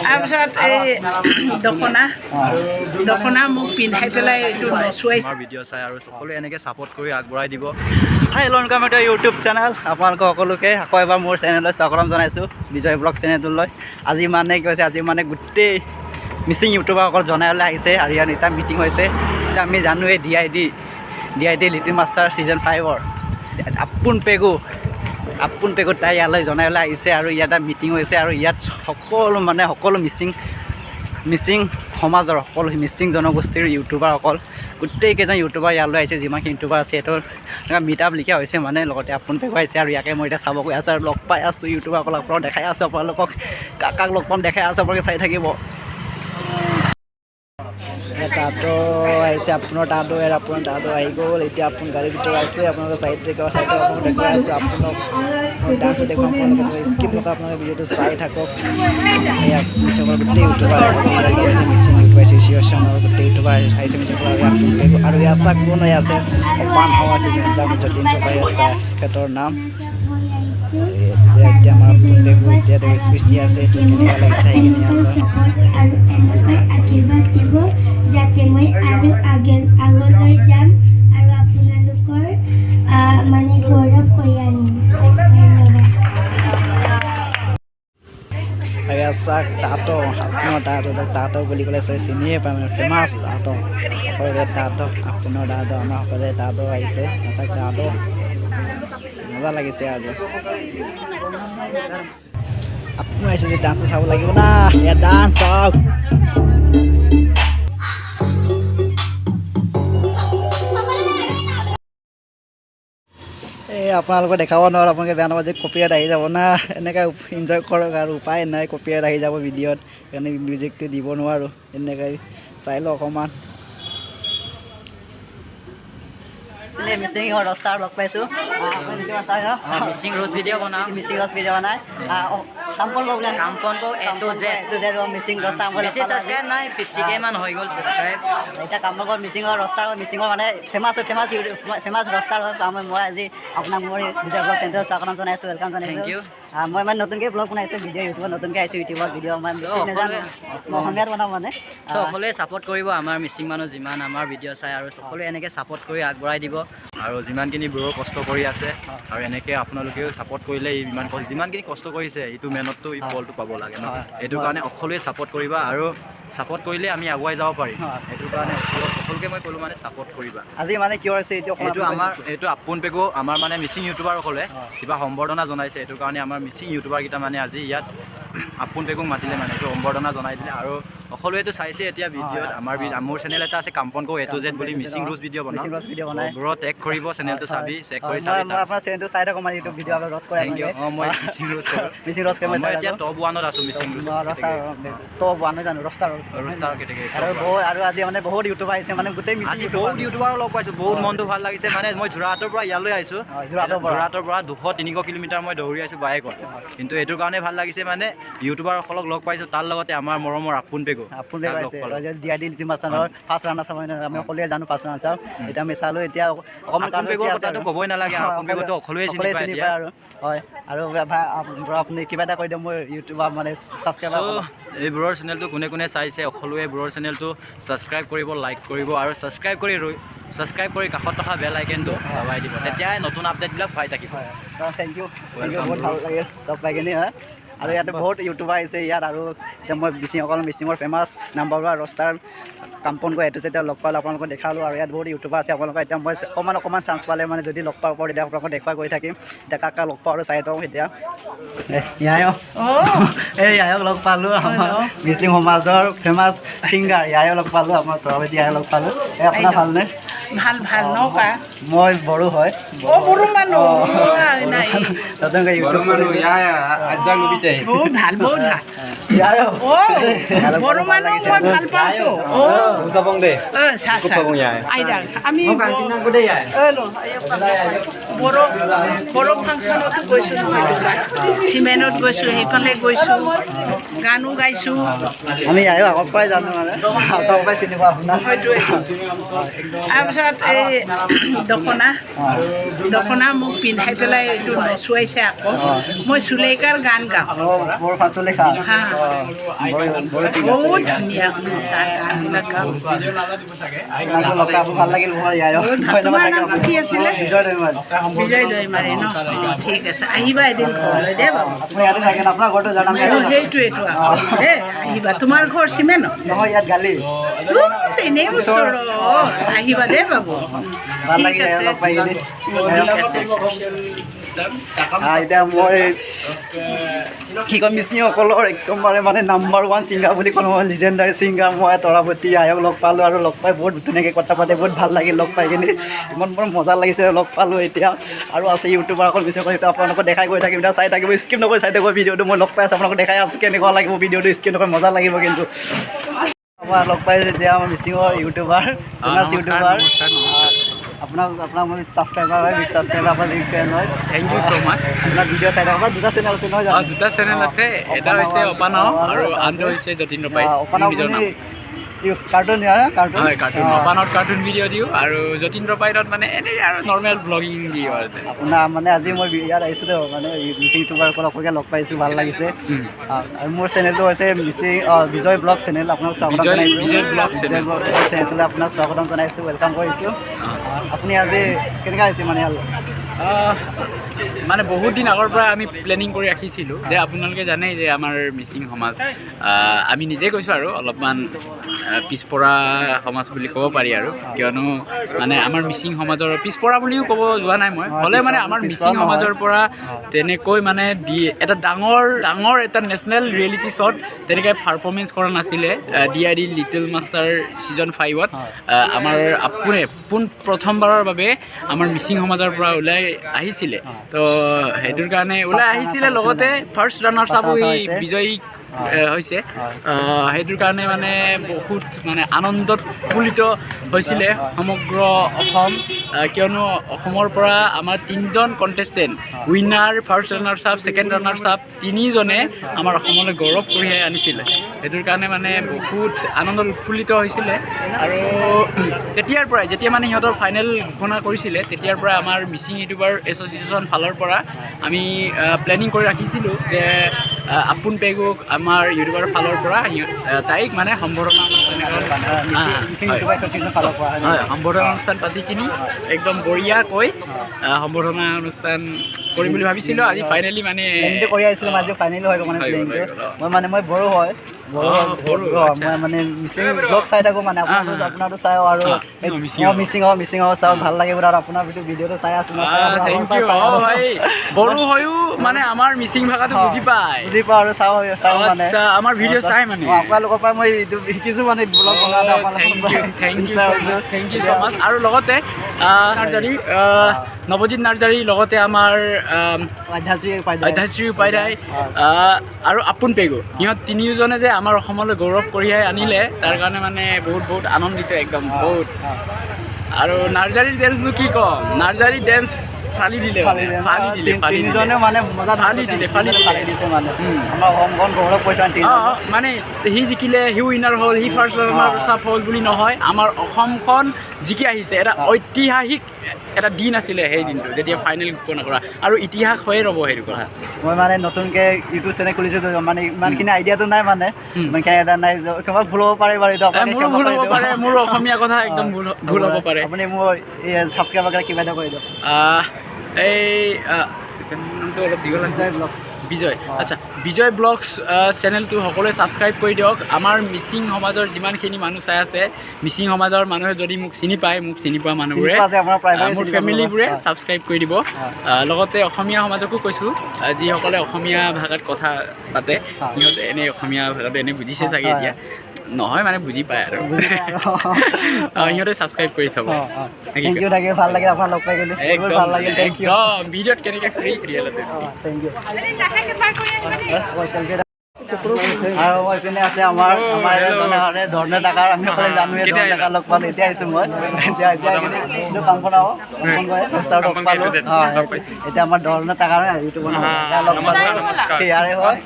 তাৰপিছত এই দখনা মোক পিন্ধাই পেলাই এইটো নচুৱাইছে আমাৰ ভিডিঅ' চাই আৰু সকলোৱে এনেকৈ ছাপোৰ্ট কৰি আগবঢ়াই দিব hi hello' welcome to YouTube channel আপোনালোকক সকলোকে আকৌ এবাৰ মোৰ চেনেললৈ স্বাগতম জনাইছোঁ বিজয় ব্লগ চেনেলটোলৈ আজি মানে কি হৈছে আজি মানে গোটেই মিচিং ইউটিউবাৰসকল জনাইলৈ আহিছে আৰু ইয়াত এটা মিটিং হৈছে এতিয়া আমি জানো এই D I D little master season 5ৰ আপুন পেগু তাই ইয়ালৈ জনাইলৈ আহিছে আৰু ইয়াত এটা মিটিং হৈছে আৰু ইয়াত সকলো মিচিং সমাজৰ সকলো মিচিং জনগোষ্ঠীৰ ইউটিউবাৰসকল গোটেইকেইজন ইউটিউবাৰ ইয়ালৈ আহিছে যিমানখিনি ইউটিউবাৰ আছে সিহঁতৰ মিট আপ লিখা হৈছে মানে লগতে আপুন পেগু আহিছে আৰু ইয়াকে মই এতিয়া চাব গৈ আছোঁ আৰু লগ পাই আছোঁ ইউটিউবাৰসকলক আপোনালোকক দেখাই আছোঁ আপোনালোকক কাক লগ পাম দেখাই আছোঁ আপোনালোকে চাই থাকিব তাতো আহিছে আপোনাৰ তাতো আহি গ'ল এতিয়া আপুনি গাড়ীৰ ভিতৰত আছে আপোনালোকে চাইডে আপোনালোক দেখুৱাই আছোঁ আপোনালোক ডান্সো দেখুৱাম আপোনালোকে স্কিপ নকৰা আপোনালোকে ভিডিঅ'টো চাই থাকক এয়া মিচিংৰ গোটেই ইউটিউবাৰ আহিছে মিচিং ইউটিউব এছ'চিয়েশ্যন আৰু গোটেই ইউটিউবাৰ আহিছে মিচিং আৰু ইয়াৰ চাক কোন হৈ আছে পান হওঁ আছে যাৰ ভিতৰত তিনিটা তেখেতৰ নাম এতিয়া আমাৰ আপুন পেগু এতিয়া স্পীচ দি আছে কেনেকুৱা লাগিছে সেইখিনি যাতে মই আৰু আগলৈ যাম আৰু আপোনালোকৰ মানে গৌৰৱ কৰি আনিম ধন্যবাদ চাক তাঁত বুলি ক'লে চবে চিনিয়ে পায় মানে ফেমাছ তাঁত সকলোৰে তাঁত আপোনাৰ তাঁত আমাৰ সকলোৰে তাঁত আহিছে চাক তাঁত মজা লাগিছে আৰু আপুনি আহিছে যে ডান্সটো চাব লাগিব না ইয়াত ডান্স চাওক এই আপোনালোকে দেখাব নোৱাৰোঁ আপোনালোকে বেয়া নাপায় যে কপিৰাইট আহি যাব না এনেকৈ এনজয় কৰক আৰু উপায় নাই কপিৰাইট আহি যাব ভিডিঅ'ত সেইকাৰণে মিউজিকটো দিব নোৱাৰোঁ এনেকৈ চাই লওঁ অকণমান মিচিং ৰষ্টাৰ লগ পাইছোঁ মিচিং ৰ'জ ভিডিঅ' বনাই মিচিং ৰষ্টাৰ নাই 50K মান হৈ গ'ল ছাবস্ক্ৰাইব এতিয়া কামৰূপত মিচিঙৰ মানে ফেমাছ ৰষ্টাৰ হয় মই আজি আপোনাক মোৰ বিজয় ব্লগ চেণ্টাৰত স্বাগতম জনাইছোঁ ৱেলকাম জনাইছোঁ মই মানে নতুনকৈ ব্লগ বনাইছোঁ ভিডিঅ' ইউটিউবত নতুনকৈ আহিছোঁ ইউটিউবত ভিডিঅ' মই অসমীয়াত বনাওঁ মানে সকলোৱে ছাপোৰ্ট কৰিব আমাৰ মিচিং মানুহ যিমান আমাৰ ভিডিঅ' চাই আৰু সকলোৱে এনেকৈ ছাপোৰ্ট কৰি আগবঢ়াই দিব আৰু যিমানখিনি ব্ৰ কষ্ট কৰি আছে আৰু এনেকৈ আপোনালোকেও ছাপোৰ্ট কৰিলে যিমানখিনি কষ্ট কৰিছে এইটো মেহনতটো এই ফলটো পাব লাগে ন এইটো কাৰণে সকলোৱে ছাপোৰ্ট কৰিবা আৰু ছাপোৰ্ট কৰিলে আমি আগুৱাই যাব পাৰিম সেইটো কাৰণে সকলোকে মই ক'লোঁ মানে ছাপোৰ্ট কৰিবা আজি মানে কিয় হৈছে এইটো আপুন পেগু আমাৰ মানে মিচিং ইউটিউবাৰসকলে কিবা সম্বৰ্ধনা জনাইছে এইটো কাৰণে আমাৰ মিচিং ইউটিউবাৰকেইটা মানে আজি ইয়াত আপুন পেগুক মাতিলে মানে এইটো সম্বৰ্ধনা জনাই দিলে আৰু সকলোৱেতো চাইছে এতিয়া ভিডিঅ'ত মোৰ চেনেল এটা আছে কাম্পন কো A to Z বুলি মিচিং ৰ'জ ভিডিঅ' বনাই ব্ৰ টেগ কৰিব চেনেলটো চাবি চেক কৰি চাবি মই আপোনাৰ চেনেলটো চাই থাকোঁ মানে ইউটিউব ভিডিঅ' ৰ'জ কৰে মই মিচিং ৰ'জ কৰোঁ মই এতিয়া টপ 1ত আছোঁ মিচিং ৰ'জ টপ 1 জানো ৰষ্টাৰ আৰু আজি মানে বহুত ইউটিউবাৰ আহিছে মানে গোটেই মিচিং বহুত ইউটিউবাৰ লগ পাইছোঁ বহুত মনটো ভাল লাগিছে মানে মই যোৰহাটৰ পৰা ইয়ালৈ আহিছোঁ যোৰহাটৰ পৰা 200-300 কিলোমিটাৰ মই দৌৰি আছোঁ বাইকত কিন্তু এইটোৰ কাৰণে ভাল লাগিছে মানে ইউটিউবাৰসকলক লগ পাইছোঁ তাৰ লগতে আমাৰ মৰমৰ আপুন পেগু DID লিটিল মাষ্টাৰৰ ফাৰ্ষ্ট ৰাণাৰ চাব আমি সকলোৱে জানো ফাৰ্ষ্ট ৰাণাৰ চাওঁ এতিয়া আমি চালোঁ এতিয়া অকণমান কথাটো ক'বই নালাগে আপুন পেগুটো সকলোৱে চিনি পায় আৰু হয় আৰু আপুনি কিবা এটা কৈ দিয়ক মোৰ ইউটিউবাৰ মানে ছাবস্ক্ৰাইবাৰ এইবোৰৰ চেনেলটো কোনে চাইছে সকলোৱে এইবোৰৰ চেনেলটো ছাবস্ক্ৰাইব কৰিব লাইক কৰিব আৰু ছাবস্ক্ৰাইব কৰি কাষত থকা বেল আইকনটো দবাই দিব তেতিয়াই নতুন আপডেটবিলাক পাই থাকিব থেংক ইউ বহুত ভাল লাগিল লগ পাই কিনে হয় আৰু ইয়াতে বহুত ইউটিউবাৰ আহিছে ইয়াত আৰু এতিয়া মই মিচিঙৰ ফেমাছ নাম্বাৰ 1 ৰষ্টাৰ কাম্পন কো A to Z এতিয়া লগ পালোঁ আপোনালোকক দেখালোঁ আৰু ইয়াত বহুত ইউটিউবাৰ আছে আপোনালোকক এতিয়া মই অকণমান চান্স পালে মানে যদি লগ পাব পাৰোঁ তেতিয়া আপোনালোকক দেখুৱাই গৈ থাকিম এতিয়া কাক লগ পাওঁ আৰু চাই থাকোঁ এতিয়া ইয়ায়ক লগ পালোঁ আমাৰ মিচিং সমাজৰ ফেমাছ ছিংগাৰ ইয়ায়ক লগ পালোঁ আমাৰ তৰাৱতী ইয়ায়ক লগ পালোঁ আপোনাৰ ভালনে ভাল নকা মই বড়ো হয় বড়ো মানুহ বহুত ভাল বড়ো মানুহ মই ভাল পাওঁতো আমি বড়ো ফাংচনতো গৈছোঁ নহয় চিমেণ্টত গৈছোঁ সেইফালে গৈছোঁ গানো গাইছোঁ আমি আগৰ পৰাই জানো মানে আগৰ পৰাই চিনি পাওঁ আপোনাক হয়তো তাৰপিছত এই দখনা মোক পিন্ধাই পেলাই এইটো নচুৱাইছে আকৌ মই চুলেকাৰ গান গাওঁ বহুত ধুনীয়া গানবিলাক গাওঁ। ভাল লাগিল তোমাৰ নামটো কি আছিলে? বিজয় দৈমাৰী ন? ঠিক আছে, আহিবা এদিন ঘৰলৈ দেই বাবু। সেইটোৱেইটো আকৌ দেই, আহিবা। তোমাৰ ঘৰ চিমেণ্ট? তেনেই ওচৰত আহিবা দেই বাবু। ঠিক আছে। এতিয়া মই কি কম, মিচিংসকলৰ একদম মানে নাম্বাৰ 1 ছিংগাৰ বুলি ক'লোঁ মই, লিজেণ্ডাৰী ছিংগাৰ মই তৰাৱতী আয়ক লগ পালোঁ আৰু লগ পাই বহুত ধুনীয়াকৈ কথা পাতে, বহুত ভাল লাগিল লগ পাই কিনি, ইমান বৰ মজা লাগিছে লগ পালোঁ। এতিয়া আৰু আছে ইউটিউবাৰ অকল মিচিংসকল, সেইটো আপোনালোকক দেখাই গৈ থাকিম, এতিয়া চাই থাকিব, স্কিপ নকৰি চাই থাকিব ভিডিঅ'টো। মই লগ পাই আছোঁ, আপোনালোকক দেখাই আছোঁ কেনেকুৱা লাগিব ভিডিঅ'টো, স্কিপ নকৰি মজা লাগিব কিন্তু। আমাৰ লগ পাইছোঁ এতিয়া আমাৰ মিচিঙৰ ইউটিউবাৰ, ফেমাছ ইউটিউবাৰ। আপোনাক মই ছাবস্ক্ৰাইবাৰ হয়, বিগ ছাবস্ক্ৰাইবাৰ, আপোনাৰ বিগ ফেন হয়। থেংক ইউ ছ' মাছ। আপোনাৰ ভিডিঅ' চাই থাকক। দুটা চেনেল আছে নহয় জানো? দুটা চেনেল আছে, এটা হৈছে অপানাও আৰু আনটো হৈছে যতীন ৰপাই। নিজৰ নাম কাৰ্টুন হয়, কাৰ্টুন। অপানাওত কাৰ্টুন ভিডিঅ' দিওঁ আৰু যতীন ৰপাইত মানে এনেই আৰু নৰ্মেল ব্লগিং দিওঁ আৰু। আপোনাৰ মানে আজি মই ইয়াত আহিছোঁ তো, মানে মিচিং ইউটিউবাৰসকলকে লগ পাইছোঁ, ভাল লাগিছে। আৰু মোৰ চেনেলটো হৈছে বিজয় ব্লগ চেনেল, আপোনাক স্বাগতম জনাইছোঁ। বিজয় ব্লগ চেনেলটোলৈ আপোনাক স্বাগতম জনাইছোঁ, ৱেলকাম কৰিছোঁ। আপুনি আজি কেনেকুৱা হৈছে মানে বহুত দিন আগৰ পৰা আমি প্লেনিং কৰি ৰাখিছিলোঁ যে আপোনালোকে জানেই যে আমাৰ মিচিং সমাজ, আমি নিজে কৈছোঁ আৰু অলপমান পিছপৰা সমাজ বুলি ক'ব পাৰি আৰু, কিয়নো মানে আমাৰ মিচিং সমাজৰ পিছপৰা বুলিও ক'ব যোৱা নাই মই, হ'লে মানে আমাৰ মিচিং সমাজৰ পৰা তেনেকৈ মানে এটা ডাঙৰ এটা নেশ্যনেল ৰিয়েলিটি শ্ব'ত তেনেকৈ পাৰফৰ্মেঞ্চ কৰা নাছিলে। DID লিটল মাষ্টাৰ ছিজন 5ত আমাৰ আপুন প্ৰথমবাৰৰ বাবে আমাৰ মিচিং সমাজৰ পৰা ওলাই আহিছিলে। তো সেইটোৰ কাৰণে ওলাই আহিছিলে, লগতে ফাৰ্ষ্ট ৰানাৰ্ছ আপ বিজয়ী হৈছে। সেইটোৰ কাৰণে মানে বহুত মানে আনন্দত উৎফুল্লিত হৈছিলে সমগ্ৰ অসম, কিয়নো অসমৰ পৰা আমাৰ 3জন contestant, winner, first runners up, second runners up, 3জনে আমাৰ অসমলৈ গৌৰৱ কঢ়িয়াই আনিছিলে। সেইটোৰ কাৰণে মানে বহুত আনন্দত উৎফুল্লিত হৈছিলে। আৰু তেতিয়াৰ পৰাই যেতিয়া মানে সিহঁতৰ ফাইনেল ঘোষণা কৰিছিলে, তেতিয়াৰ পৰাই আমাৰ মিচিং ইউটিউবাৰ এছ'চিয়েশ্যন ফালৰ পৰা আমি প্লেনিং কৰি ৰাখিছিলোঁ যে আপুন পেগুক আমাৰ ইউটিউবাৰ ফালৰ পৰা তাইক মানে সম্বৰ্ধনা অনুষ্ঠান পাতি কিনি একদম বঢ়িয়াকৈ সম্বৰ্ধনা অনুষ্ঠান কৰিম বুলি ভাবিছিলোঁ। আজি ফাইনেলি মানে কৰি আহিছিলোঁ, আজি ফাইনেলি হৈ গ'ল মানে প্লেনটো। মই বড়ো হয়, মই মানে মিচিং ব্লগ চাই থাকোঁ, মানে আপোনাৰতো চাই আৰু মিচিঙৰ চাওঁ, ভাল লাগে আৰু আপোনাৰ ভিডিঅ'টো চাই আছোঁ। বড়ো হয়ো মানে আমাৰ মিচিং ভাষাটো বুজি পাওঁ আৰু চাওঁ মানে আমাৰ ভিডিঅ' চাই মানে আপোনালোকৰ পৰা মই শিকিছোঁ মানে ব্লগ বনাওঁতে। থেংক ইউ ছ' মাছ। আৰু লগতে নাৰ্জাৰী, নৱজিৎ নাৰ্জাৰী, লগতে আমাৰ অধ্যাশ্ৰী উপাধ্যায় আৰু আপুন পেগু, সিহঁত 3জনে যে আমাৰ অসমলৈ গৌৰৱ কঢ়িয়াই আনিলে, তাৰ কাৰণে মানে বহুত আনন্দিত একদম বহুত। আৰু নাৰ্জাৰীৰ ডেন্সনো কি ক'ম, নাৰ্জাৰী ডেন্স ফালি দিলে মানে মানে সি জিকিলে, সি উইনাৰ হ'ল, সি ফাৰ্ষ্ট ৰানাৰ্ছ আপ হ'ল বুলি নহয়, আমাৰ অসমখন জিকি আহিছে। এটা ঐতিহাসিক এটা দিন আছিলে সেই দিনটো, যেতিয়া ফাইনেল ঘোষণা কৰা, আৰু ইতিহাস হৈয়ে ৰ'ব সেইটো কথা। মই মানে নতুনকৈ ইউটিউব চেনেল খুলিছোঁ, মানে ইমানখিনি আইডিয়াটো নাই, মানে ইমানখিনি আইডিয়া নাই, কিমান ভুল হ'ব পাৰে বাৰু, মোৰো ভুল হ'ব পাৰে, মোৰো অসমীয়া কথা একদম ভুল হ'ব পাৰে। আপুনি মোৰ ছাবস্ক্ৰাইবাৰ কাৰণে কিবা এটা কৰি দিয়ক। এই চেনেলটো অলপ দীঘল আছে, বিজয়, আচ্ছা, বিজয় ব্লগছ চেনেলটো সকলোৱে ছাবস্ক্ৰাইব কৰি দিয়ক। আমাৰ মিচিং সমাজৰ যিমানখিনি মানুহ চাই আছে, মিচিং সমাজৰ মানুহে যদি মোক চিনি পায়, মোক চিনি পোৱা মানুহবোৰে, মোৰ ফেমিলিবোৰে ছাবস্ক্ৰাইব কৰি দিব। লগতে অসমীয়া সমাজকো কৈছোঁ, যিসকলে অসমীয়া ভাষাত কথা পাতে, সিহঁতে এনেই অসমীয়া ভাষাটো এনেই বুজিছে চাগে, এতিয়া নহয় মানে বুজি পায় আৰু সিহঁতে ছাবস্ক্ৰাইব কৰি থ'ব। থেংক ইউ, ভাল লাগিল আপোনাক লগ পাই কিনে, ভাল লাগিল। Thank you. ভিডিঅ'ত কেনেকৈ ফ্ৰী ক্ৰিয়েলতে থেংক ইউ। আৰু এইপিনে আছে আমাৰ ধৰ্ণে ডাকাৰ, আমি সকলোৱে জানোৱে ধৰ্ণে ডাকাৰ লগ পালোঁ, এতিয়া আহিছোঁ মই, এতিয়া কাম কৰাওঁ ৰাস্তাত লগ পালোঁ। এতিয়া আমাৰ ধৰ্ণে ডাকাৰ ইউটিউবৰ লগ পালোঁ, সেয়াৰে হয়।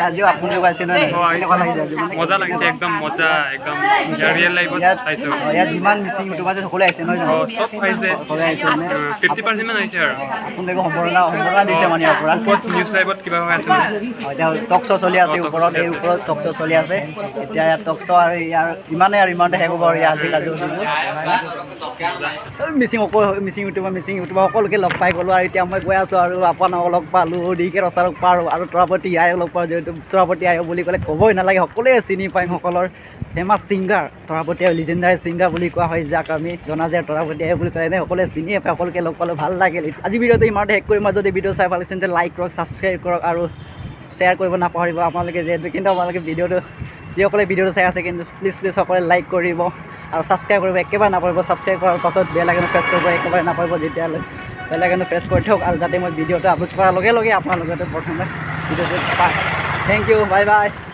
আজিও আপুনি পাইছে নহয়, কেনেকুৱা লাগিছে? মজা লাগিছে, একদম মজা, একদম ৰিয়েল লাইফত চাইছোঁ। ইয়াত যিমান মিচিং ইউটিউবাৰ আছে সকলোৱে আহিছে নহয়, চব আহিছে, 50% মান আহিছে আৰু আপোনালোকে সম্বৰ্ধনা দিছে মানে ইয়াৰ পৰা। নিউজ লাইভত কিবা হৈ আছে এতিয়া টক শ্ব' চলি আছে ওপৰত এই ওপৰত টক শ্ব' চলি আছে এতিয়া ইয়াত টক শ্ব' আৰু ইয়াৰ ইমানেই আৰু ইমানতে শেষ হ'ব আৰু ইয়াৰ আজি কাৰ্যসূচীবোৰ মিচিং ইউটিউবাৰ সকলোকে লগ পাই গ'লোঁ আৰু এতিয়া মই গৈ আছোঁ আৰু আপোনাক লগ পালোঁ ডিকে ৰচাৰক পাৰোঁ আৰু তৰাপতি আয়ক লগ পাওঁ যিহেতু তৰাপতি আয়ক বুলি ক'লে ক'বই নালাগে সকলোৱে চিনি পায় সকলৰ ফেমাছ ছিংগাৰ তৰাপতি আয়ক লিজেণ্ডাৰী ছিংগাৰ বুলি কোৱা হয় যাক আমি জনা যায় তৰাপতি আয়ক বুলি ক'লে এনে সকলোৱে চিনিয়ে পায় সকলোকে লগ পালোঁ ভাল লাগিল আজি ভিডিঅ'টো ইমানতে শেষ কৰি মই যদি ভিডিঅ' চাই ভাল লাগিছে তেন্তে লাইক কৰক ছাবস্ক্ৰাইব কৰক আৰু শ্বেয়াৰ কৰিব নাপাহৰিব আপোনালোকে যিহেতু কিন্তু আপোনালোকে ভিডিঅ'টো যিসকলে ভিডিঅ'টো চাই আছে কিন্তু প্লিজ সকলোৱে লাইক কৰিব আৰু ছাবস্ক্ৰাইব কৰিব একেবাৰে নাপাহৰিব ছাবস্ক্ৰাইব কৰাৰ পাছত বেল আইকনটো প্ৰেছ কৰিব একেবাৰে নাপাহৰিব যেতিয়ালৈ বেল আইকনটো প্ৰেছ কৰি থওক আৰু যাতে মই ভিডিঅ'টো আপলোড কৰাৰ লগে লগে আপোনালোকে প্ৰথমে ভিডিঅ'টো পায় থেংক ইউ বাই বাই